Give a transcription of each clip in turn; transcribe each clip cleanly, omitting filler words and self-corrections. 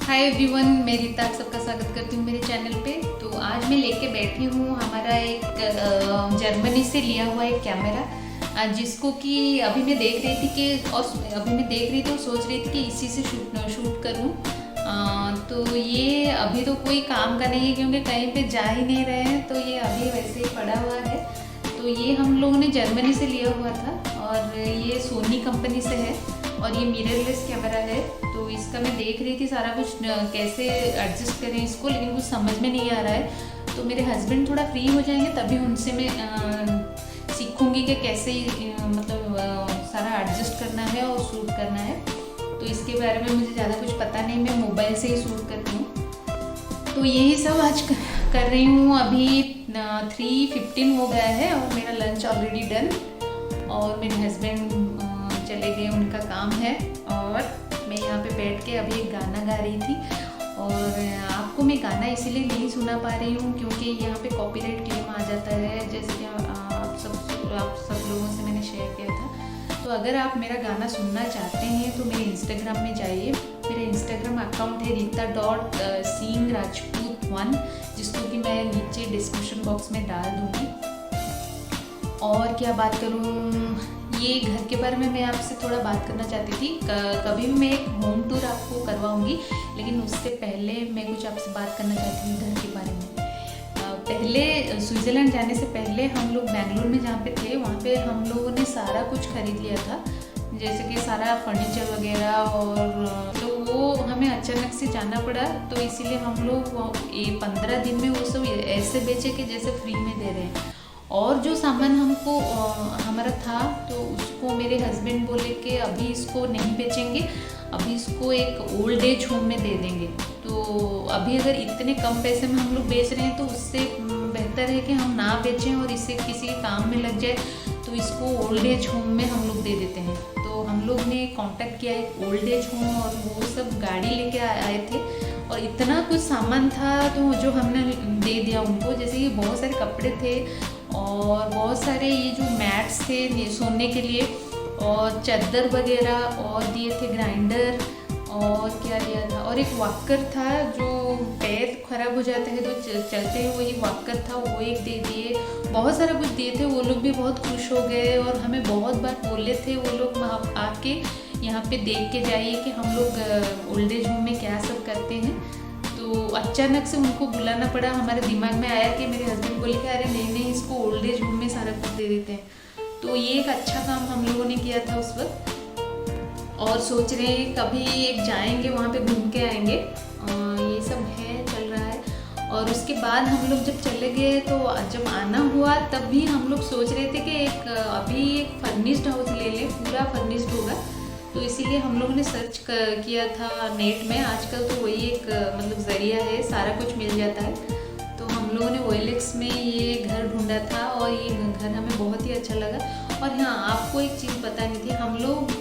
Hi everyone, मैं रीता आप सबका स्वागत करती हूँ मेरे चैनल पे। तो आज मैं लेके बैठी हूँ हमारा एक जर्मनी से लिया हुआ एक कैमरा, जिसको कि अभी मैं देख रही थी और सोच रही थी कि इसी से शूट करूँ। तो ये अभी तो कोई काम का नहीं है क्योंकि कहीं पे जा ही नहीं रहे हैं, तो ये अभी वैसे ही पड़ा हुआ है। तो ये हम लोगों ने जर्मनी से लिया हुआ था और ये सोनी कंपनी से है और ये मिररलेस कैमरा है। तो इसका मैं देख रही थी सारा कुछ कैसे एडजस्ट करें इसको, लेकिन कुछ समझ में नहीं आ रहा है। तो मेरे हस्बैंड थोड़ा फ्री हो जाएंगे तभी उनसे मैं सीखूंगी कि कैसे सारा एडजस्ट करना है और शूट करना है। तो इसके बारे में मुझे ज़्यादा कुछ पता नहीं, मैं मोबाइल से ही शूट करती हूँ। तो यही सब आज कर रही हूँ। अभी 3:15 हो गया है और मेरा लंच ऑलरेडी डन और मेरे हस्बैंड चले गए, उनका काम है। और मैं यहाँ पे बैठ के अभी एक गाना गा रही थी और आपको मैं गाना इसीलिए नहीं सुना पा रही हूँ क्योंकि यहाँ पे कॉपीराइट क्लेम आ जाता है, जैसे कि आप सब लोगों से मैंने शेयर किया था। तो अगर आप मेरा गाना सुनना चाहते हैं तो मेरे इंस्टाग्राम में जाइए। मेरा इंस्टाग्राम अकाउंट है rita.singrajput1, जिसको कि मैं नीचे डिस्क्रिप्शन बॉक्स में डाल दूँगी। और क्या बात करूँ, ये घर के बारे में मैं आपसे थोड़ा बात करना चाहती थी। कभी भी मैं एक होम टूर आपको करवाऊंगी, लेकिन उससे पहले मैं कुछ आपसे बात करना चाहती हूँ घर के बारे में। पहले स्विट्ज़रलैंड जाने से पहले हम लोग बेंगलुरु में जहाँ पे थे वहाँ पे हम लोगों ने सारा कुछ खरीद लिया था, जैसे कि सारा फर्नीचर वगैरह। और तो वो हमें अचानक से जाना पड़ा, तो इसीलिए हम लोग 15 दिन में वो सब ऐसे बेचे कि जैसे फ्री में दे रहे हैं। और जो सामान हमको हमारा था तो उसको मेरे हस्बैंड बोले कि अभी इसको नहीं बेचेंगे, अभी इसको एक ओल्ड एज होम में दे देंगे। तो अभी अगर इतने कम पैसे में हम लोग बेच रहे हैं तो उससे बेहतर है कि हम ना बेचें और इससे किसी के काम में लग जाए, तो इसको ओल्ड एज होम में हम लोग दे देते हैं। तो हम लोग ने कांटेक्ट किया एक ओल्ड एज होम और वो सब गाड़ी लेके आए थे और इतना कुछ सामान था तो जो हमने दे दिया उनको, जैसे कि बहुत सारे कपड़े थे और बहुत सारे ये जो मैट्स थे सोने के लिए और चादर वगैरह, और दिए थे ग्राइंडर, और क्या दिया था, और एक वॉकर था जो पैर खराब हो जाता है तो चलते हुए ये वॉकर था, वो एक दे दिए। बहुत सारा कुछ दिए थे। वो लोग भी बहुत खुश हो गए और हमें बहुत बार बोले थे वो लोग आके यहाँ पे देख के जाइए कि हम लोग ओल्ड एज होम में क्या सब करते हैं। तो अचानक से उनको बुलाना पड़ा। हमारे दिमाग में आया कि मेरे हस्बैंड बोले कि अरे नहीं इसको ओल्ड एज होम में सारा कुछ दे देते हैं। तो ये एक अच्छा काम हम लोगों ने किया था उस वक्त, और सोच रहे हैं कभी एक जाएंगे वहाँ पे घूम के आएंगे। ये सब है, चल रहा है। और उसके बाद हम लोग जब चले गए तो जब आना हुआ तब भी हम लोग सोच रहे थे कि अभी एक फर्निश्ड हाउस ले लें, पूरा फर्निश्ड होगा। तो इसीलिए हम लोगों ने सर्च किया था नेट में। आजकल तो वही एक ज़रिया है, सारा कुछ मिल जाता है। तो हम लोगों ने OLX में ये घर ढूंढा था और ये घर हमें बहुत ही अच्छा लगा। और हाँ, आपको एक चीज़ बतानी थी, हम लोग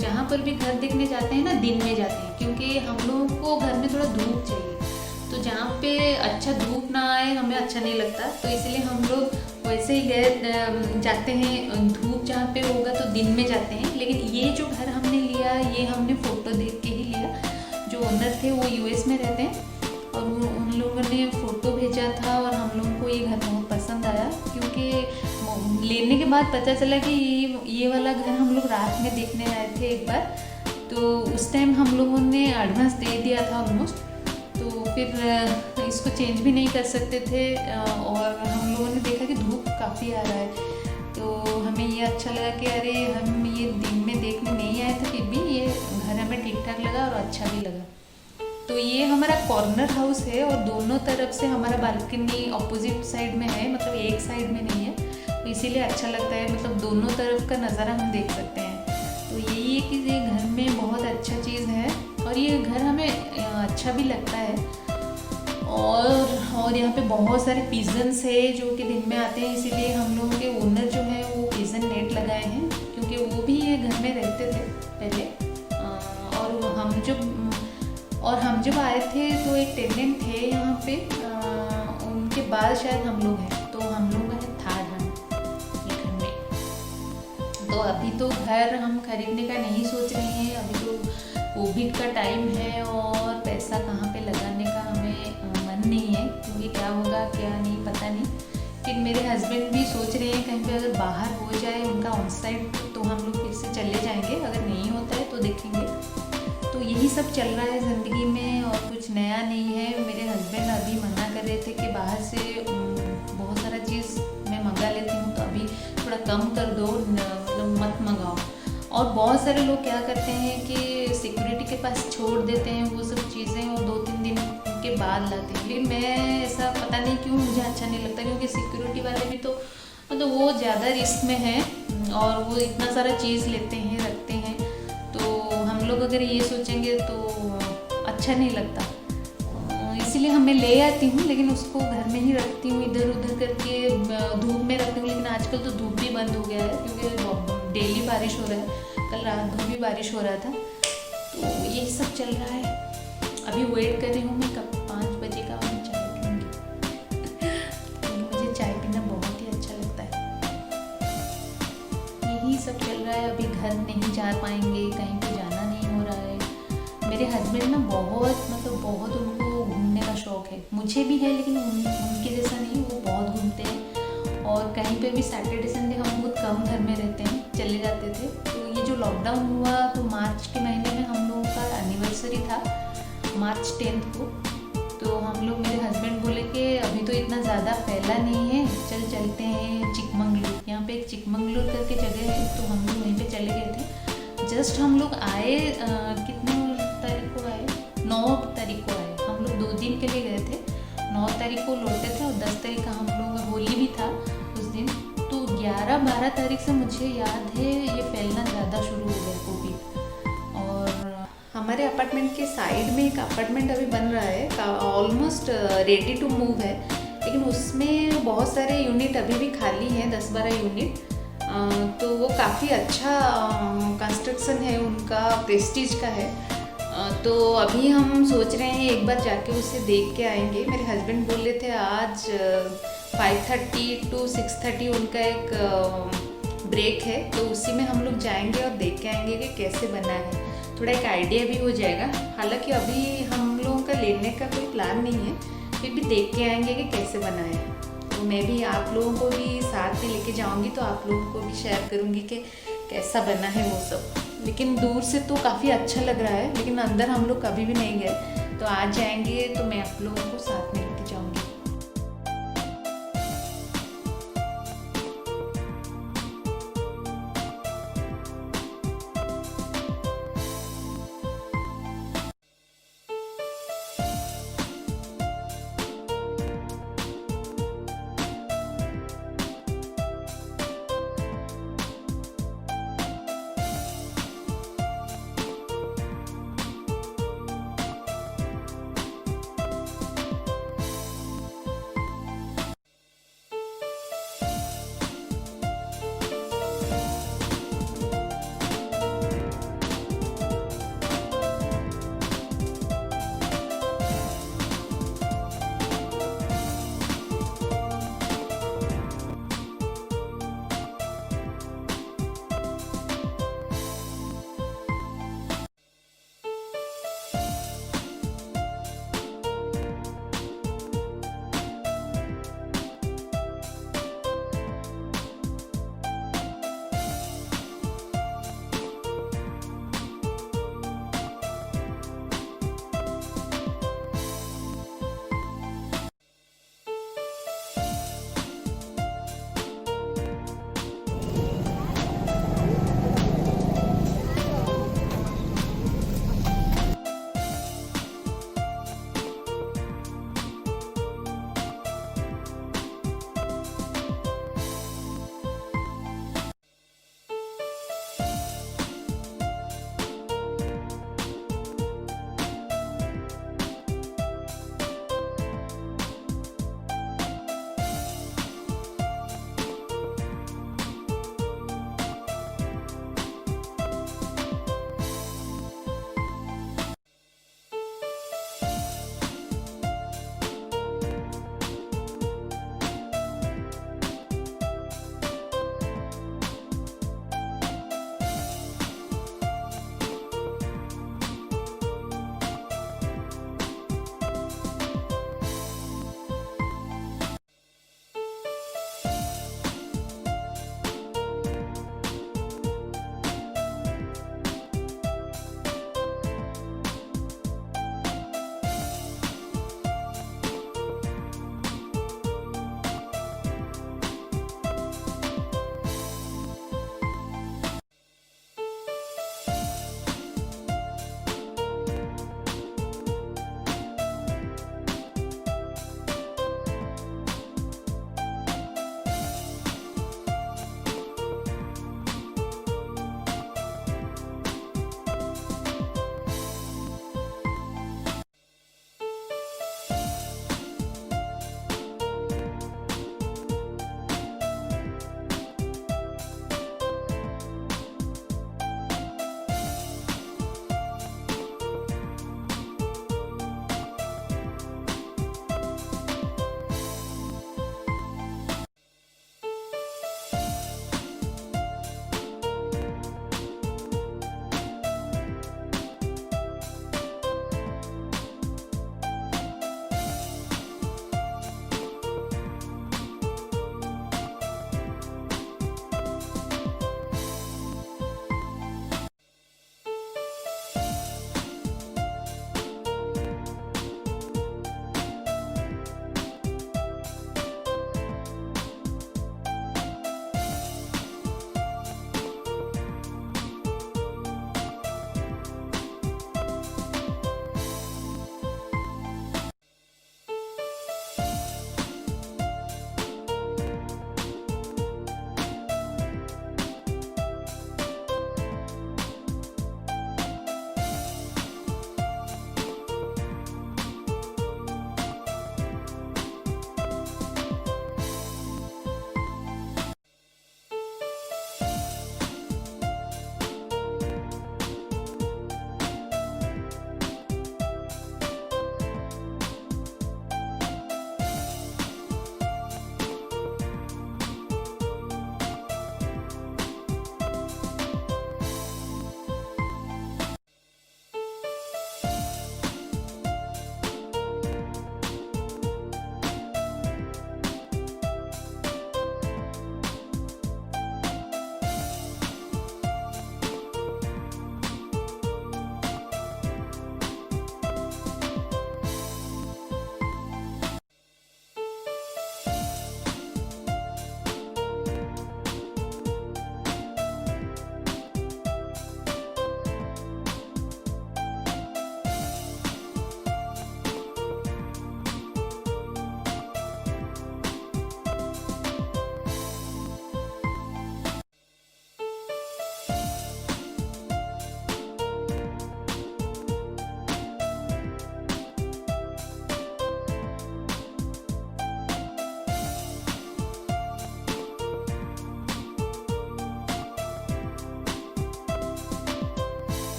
जहाँ पर भी घर देखने जाते हैं ना, दिन में जाते हैं क्योंकि हम लोगों को घर में थोड़ा धूप चाहिए। तो जहाँ पे अच्छा धूप ना आए हमें अच्छा नहीं लगता, तो इसलिए हम लोग वैसे ही जाते हैं, धूप जहाँ पे होगा तो दिन में जाते हैं। लेकिन ये जो घर हमने लिया ये हमने फ़ोटो देख के ही लिया। जो ओनर थे वो US में रहते हैं और उन लोगों ने फ़ोटो भेजा था और हम लोगों को ये घर बहुत पसंद आया, क्योंकि लेने के बाद पता चला कि ये वाला घर हम लोग रात में देखने आए थे एक बार। तो उस टाइम हम लोगों ने एडवांस दे दिया था ऑलमोस्ट, तो फिर इसको चेंज भी नहीं कर सकते थे। और हम लोगों ने देखा कि धूप काफ़ी आ रहा है, तो हमें ये अच्छा लगा कि अरे हम ये दिन में देखने नहीं आए थे, फिर भी ये घर हमें ठीक ठाक लगा और अच्छा भी लगा। तो ये हमारा कॉर्नर हाउस है और दोनों तरफ से हमारा बालकनी ऑपोजिट साइड में है, मतलब एक साइड में नहीं है। तो इसीलिए अच्छा लगता है, मतलब दोनों तरफ का नज़ारा हम देख सकते हैं। तो यही है कि ये घर में बहुत अच्छा चीज़ है और ये घर हमें अच्छा भी लगता है। और यहाँ पे बहुत सारे पिजन्स है जो कि दिन में आते हैं, इसीलिए हम लोगों के ओनर जो है वो पिजन नेट लगाए हैं, क्योंकि वो भी ये घर में रहते थे पहले। और हम जब आए थे तो एक टेनेंट थे यहाँ पे, उनके बाद शायद हम लोग हैं, तो हम लोग हैं थर्ड ये घर में। तो अभी तो घर हम खरीदने का नहीं सोच रहे हैं, अभी तो कोविड का टाइम है और पैसा कहाँ पे लगाने का हमें मन नहीं है, क्योंकि क्या होगा क्या नहीं पता नहीं। लेकिन मेरे हस्बैंड भी सोच रहे हैं कहीं पे अगर बाहर हो जाए उनका ऑन साइट तो हम लोग फिर से चले जाएंगे, अगर नहीं होता है तो देखेंगे। तो यही सब चल रहा है ज़िंदगी में और कुछ नया नहीं है। मेरे हस्बैंड अभी मना कर रहे थे कि बाहर से बहुत सारा चीज़ मैं मंगा लेती हूँ, तो अभी थोड़ा कम कर दो, मतलब मत मंगाओ। और बहुत सारे लोग क्या करते हैं कि सिक्योरिटी के पास छोड़ देते हैं वो सब चीज़ें और 2-3 दिन के बाद लाते हैं। लेकिन मैं ऐसा पता नहीं क्यों मुझे अच्छा नहीं लगता, क्योंकि सिक्योरिटी वाले भी तो मतलब वो ज़्यादा रिस्क में हैं और वो इतना सारा चीज़ लेते हैं रखते हैं। तो हम लोग अगर ये सोचेंगे तो अच्छा नहीं लगता, इसीलिए मैं ले आती हूँ, लेकिन उसको घर में ही रखती हूँ, इधर उधर करके धूप में रखती हूँ। लेकिन आजकल तो धूप भी बंद हो गया है, क्योंकि डेली बारिश हो रहा है। कल रात को भी बारिश हो रहा था, तो यही सब चल रहा है। अभी वेट कर रही हूँ मैं कब 5 बजे का मैं चाय पीऊँगी, क्योंकि मुझे चाय पीना बहुत ही अच्छा लगता है। यही सब चल रहा है। अभी घर नहीं जा पाएंगे, कहीं पे जाना नहीं हो रहा है। मेरे हस्बैंड ना बहुत बहुत उनको घूमने का शौक़ है, मुझे भी है, लेकिन उनके जैसा नहीं, वो बहुत घूमते हैं। और कहीं पे भी सैटरडे संडे हम बहुत कम घर में रहते हैं, चले जाते थे। तो ये जो लॉकडाउन हुआ तो मार्च के महीने में हम लोगों का एनिवर्सरी था, मार्च 10 को। तो हम लोग, मेरे हस्बैंड बोले कि अभी तो इतना ज़्यादा फैला नहीं है, चलते हैं चिकमंगलूर। यहाँ पे एक चिकमंगलूर करके जगह है, तो हम लोग वहीं पे चले गए थे। जस्ट हम लोग आए, कितने तारीख को आए, 9 तारीख को आए। हम लोग 2 दिन के लिए गए थे, 9 तारीख को लौटे थे और 10 तारीख का हम लोग, होली भी था उस दिन। तो 11-12 तारीख से मुझे याद है ये फैलना ज़्यादा शुरू हो गया कोविड। और हमारे अपार्टमेंट के साइड में एक अपार्टमेंट अभी बन रहा है, ऑलमोस्ट रेडी टू मूव है, लेकिन उसमें बहुत सारे यूनिट अभी भी खाली हैं, 10-12 यूनिट। तो वो काफ़ी अच्छा कंस्ट्रक्शन है उनका, प्रेस्टीज का है। तो अभी हम सोच रहे हैं एक बार जाके उसे देख के आएंगे। मेरे हस्बैंड बोल रहे थे आज 5:30 to 6:30 उनका एक ब्रेक है, तो उसी में हम लोग जाएंगे और देख के आएंगे कि कैसे बना है, थोड़ा एक आइडिया भी हो जाएगा। हालांकि अभी हम लोगों का लेने का कोई प्लान नहीं है, फिर भी देख के आएंगे कि कैसे बना है। तो मैं भी आप लोगों को भी साथ में लेके जाऊंगी, तो आप लोगों को भी शेयर करूंगी कि कैसा बना है वो सब। लेकिन दूर से तो काफ़ी अच्छा लग रहा है, लेकिन अंदर हम लोग कभी भी नहीं गए, तो आज जाएंगे तो मैं आप लोगों को साथ में लेके जाऊंगी।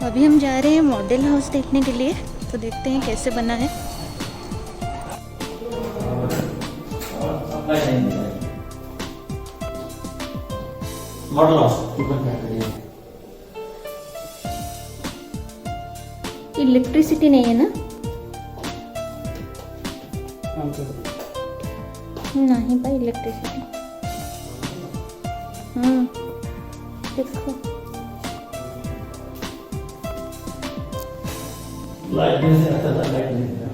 अभी हम जा रहे हैं मॉडल हाउस देखने के लिए, तो देखते हैं कैसे बना है। मॉडल हाउस इलेक्ट्रिसिटी नहीं है ना? नहीं भाई इलेक्ट्रिसिटी। देखो लाइट नहीं आता था, लाइट नहीं था।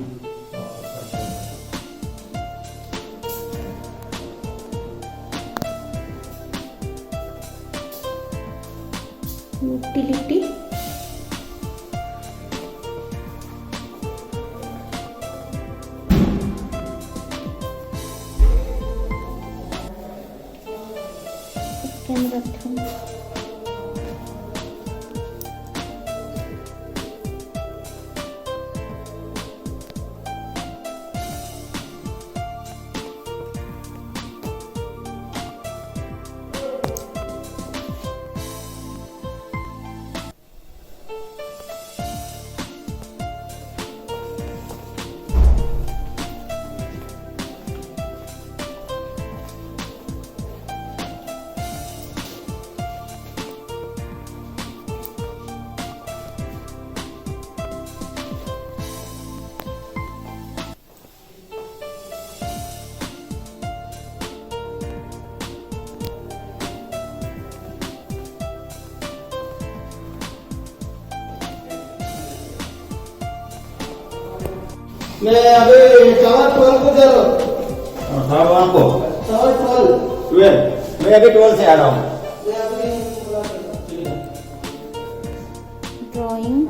Utility bathroom. मैं अभी टावर 12 को जा रहा हूँ। टावर को टावर 12, मैं अभी 12 से आ रहा हूँ। ड्राइंग,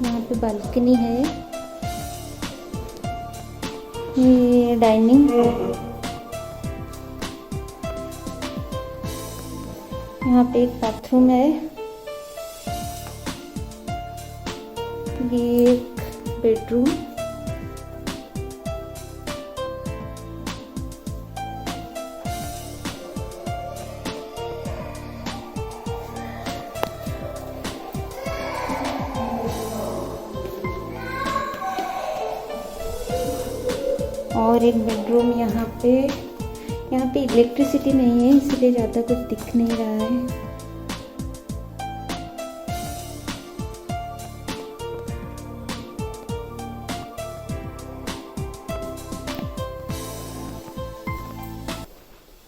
यहाँ पे बालकनी है, ये डाइनिंग, यहाँ पे एक बाथरूम है, ये एक बेडरूम, और एक बेडरूम यहाँ पे इलेक्ट्रिसिटी नहीं है इसलिए ज़्यादा कुछ दिख नहीं रहा है।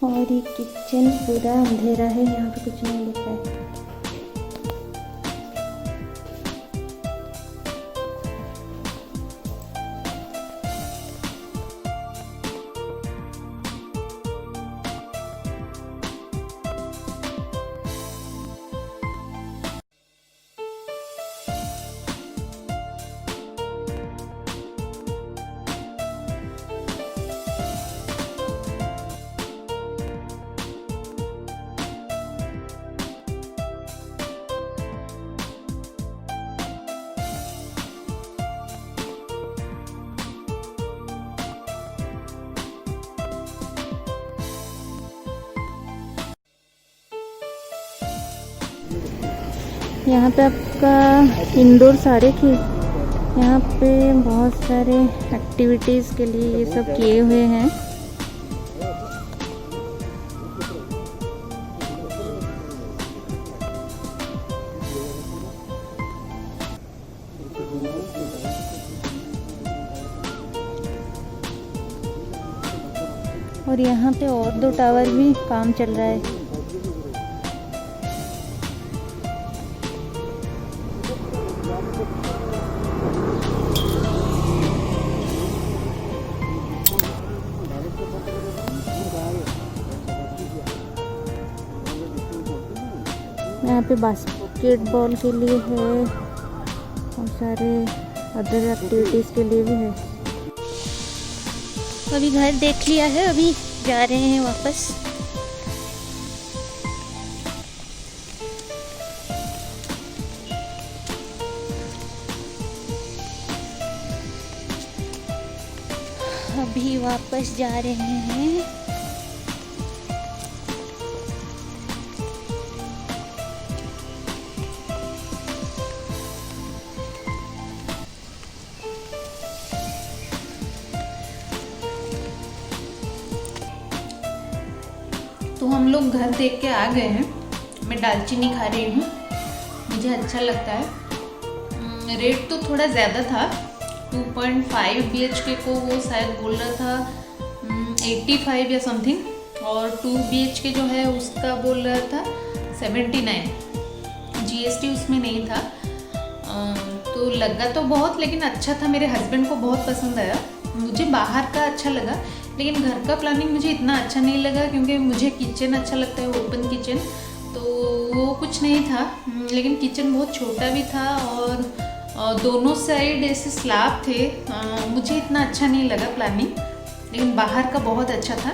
और ये किचन पूरा अंधेरा है, यहाँ पे कुछ नहीं दिख रहा है। यहाँ पे आपका इंडोर सारे की यहाँ पे बहुत सारे एक्टिविटीज़ के लिए ये सब किए हुए हैं। और यहाँ पे और 2 टावर भी काम चल रहा है। यहाँ पे बास्केटबॉल के लिए है और सारे अदर एक्टिविटीज़ के लिए भी है। अभी घर देख लिया है, अभी जा रहे हैं वापस। अभी वापस जा रहे हैं। तो हम लोग घर देख के आ गए हैं। मैं दालचीनी खा रही हूँ, मुझे अच्छा लगता है। रेट तो थोड़ा ज़्यादा था, 2.5 BHK को वो शायद बोल रहा था 85 या समथिंग, और 2 BHK जो है उसका बोल रहा था 79। GST उसमें नहीं था। तो लगा तो बहुत, लेकिन अच्छा था। मेरे हस्बैंड को बहुत पसंद आया। मुझे बाहर का अच्छा लगा, लेकिन घर का प्लानिंग मुझे इतना अच्छा नहीं लगा, क्योंकि मुझे किचन अच्छा लगता है, ओपन किचन। तो वो कुछ नहीं था, लेकिन किचन बहुत छोटा भी था और दोनों साइड ऐसे स्लैब थे। मुझे इतना अच्छा नहीं लगा प्लानिंग, लेकिन बाहर का बहुत अच्छा था।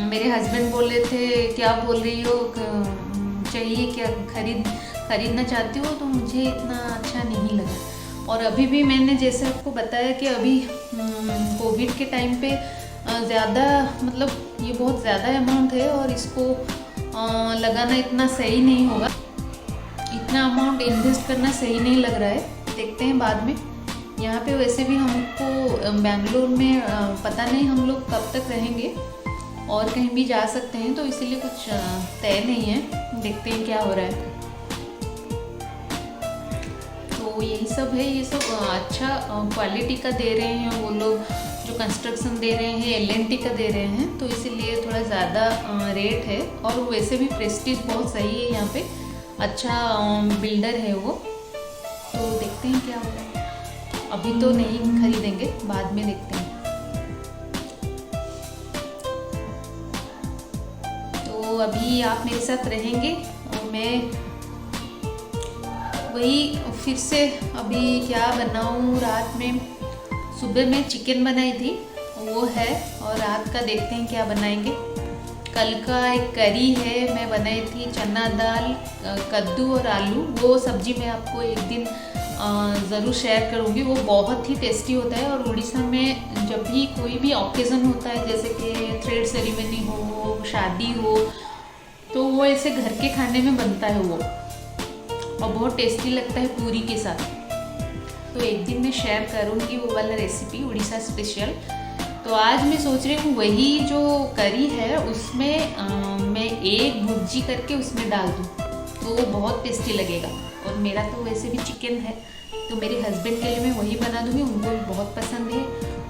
मेरे हस्बैंड बोल रहे थे क्या बोल रही हो, चाहिए क्या, खरीदना चाहती हो? तो मुझे इतना अच्छा नहीं लगा। और अभी भी मैंने जैसे आपको बताया कि अभी कोविड के टाइम पे ज़्यादा, मतलब ये बहुत ज़्यादा अमाउंट है और इसको लगाना इतना सही नहीं होगा। इतना अमाउंट इन्वेस्ट करना सही नहीं लग रहा है। देखते हैं बाद में। यहाँ पे वैसे भी हमको बेंगलोर में पता नहीं हम लोग कब तक रहेंगे, और कहीं भी जा सकते हैं, तो इसीलिए कुछ तय नहीं है। देखते हैं क्या हो रहा है। तो यही सब है। ये सब अच्छा क्वालिटी का दे रहे हैं वो लोग, जो कंस्ट्रक्शन दे रहे हैं L&T का दे रहे हैं, तो इसीलिए थोड़ा ज़्यादा रेट है। और वैसे भी प्रेस्टीज बहुत सही है यहाँ पे, अच्छा बिल्डर है वो। तो देखते हैं क्या हो रहा है। अभी तो नहीं खरीदेंगे, बाद में देखते हैं। तो अभी आप मेरे साथ रहेंगे और मैं वही फिर से अभी क्या बनाऊँ रात में। सुबह में चिकन बनाई थी, वो है, और रात का देखते हैं क्या बनाएंगे। कल का एक करी है, मैं बनाई थी चना दाल, कद्दू और आलू। वो सब्जी मैं आपको एक दिन ज़रूर शेयर करूँगी। वो बहुत ही टेस्टी होता है। और उड़ीसा में जब भी कोई भी ओकेज़न होता है, जैसे कि थ्रेड सेरेमनी हो, शादी हो, तो वो ऐसे घर के खाने में बनता है वो, और बहुत टेस्टी लगता है पूरी के साथ। तो एक दिन मैं शेयर करूँगी वो वाला रेसिपी, उड़ीसा स्पेशल। तो आज मैं सोच रही हूँ वही जो करी है उसमें मैं एक भुर्जी करके उसमें डाल दूँ, तो वो बहुत टेस्टी लगेगा। और मेरा तो वैसे भी चिकन है, तो मेरे हस्बैंड के लिए मैं वही बना दूँगी, उनको भी बहुत पसंद है।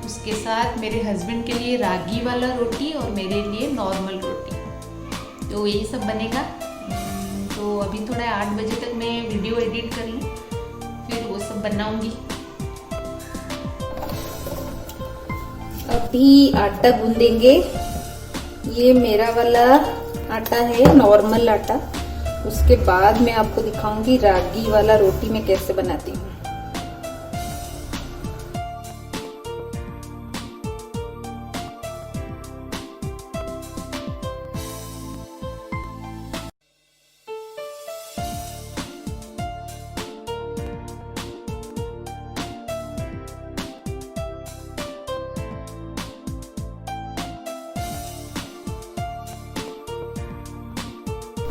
उसके साथ मेरे हस्बैंड के लिए रागी वाला रोटी और मेरे लिए नॉर्मल रोटी, तो यही सब बनेगा। तो अभी थोड़ा 8 बजे तक मैं वीडियो एडिट कर लूँ, फिर वो सब बनाऊंगी। अभी आटा गूंदेंगे। ये मेरा वाला आटा है, नॉर्मल आटा। उसके बाद मैं आपको दिखाऊंगी रागी वाला रोटी मैं कैसे बनाती हूँ।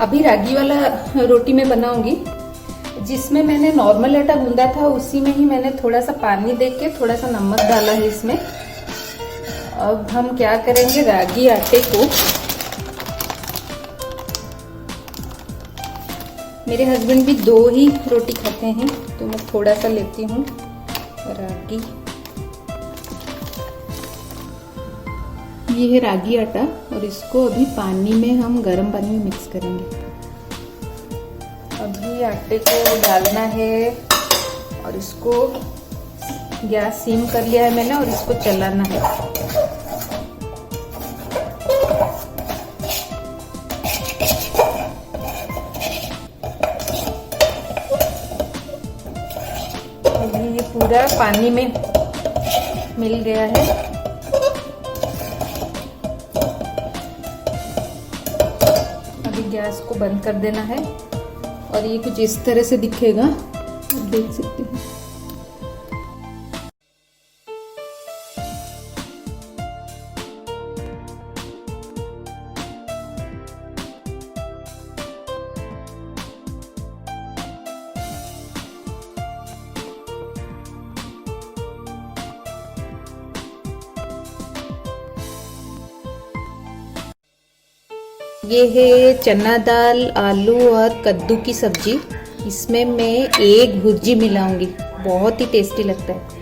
अभी रागी वाला रोटी मैं बनाऊंगी। जिसमें मैंने नॉर्मल आटा गूंदा था उसी में ही मैंने थोड़ा सा पानी देके थोड़ा सा नमक डाला है इसमें। अब हम क्या करेंगे, रागी आटे को, मेरे हस्बैंड भी 2 ही रोटी खाते हैं तो मैं थोड़ा सा लेती हूँ रागी। ये है रागी आटा और इसको अभी पानी में हम गर्म पानी में मिक्स करेंगे। अभी आटे को डालना है और इसको गैस सिम कर लिया है मैंने और इसको चलाना है। अभी ये पूरा पानी में मिल गया है। गैस को बंद कर देना है और ये कुछ इस तरह से दिखेगा, आप देख सकते हैं। ये है चना दाल, आलू और कद्दू की सब्जी। इसमें मैं एक भुर्जी मिलाऊंगी, बहुत ही टेस्टी लगता है।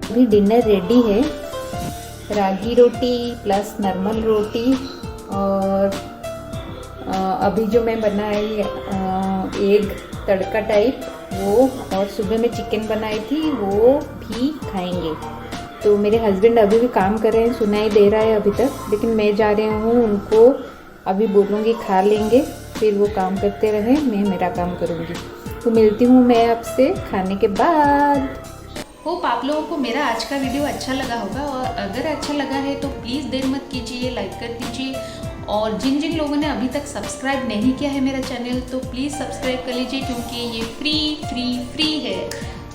अभी डिनर रेडी है। रागी रोटी प्लस नॉर्मल रोटी और अभी जो मैं बनाई एग तड़का टाइप वो, और सुबह में चिकन बनाई थी वो भी खाएंगे। तो मेरे हस्बैंड अभी भी काम कर रहे हैं, सुनाई दे रहा है अभी तक, लेकिन मैं जा रही हूँ उनको अभी बोलूँगी खा लेंगे, फिर वो काम करते रहे, मैं मेरा काम करूँगी। तो मिलती हूँ मैं आपसे खाने के बाद। होप आप लोगों को मेरा आज का वीडियो अच्छा लगा होगा, और अगर अच्छा लगा है तो प्लीज़ देर मत कीजिए, लाइक कर दीजिए। और जिन जिन लोगों ने अभी तक सब्सक्राइब नहीं किया है मेरा चैनल, तो प्लीज़ सब्सक्राइब कर लीजिए, क्योंकि ये फ्री है।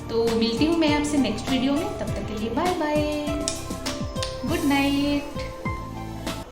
तो मिलती हूँ मैं आपसे नेक्स्ट वीडियो में, तब तक के लिए बाय बाय, गुड नाइट।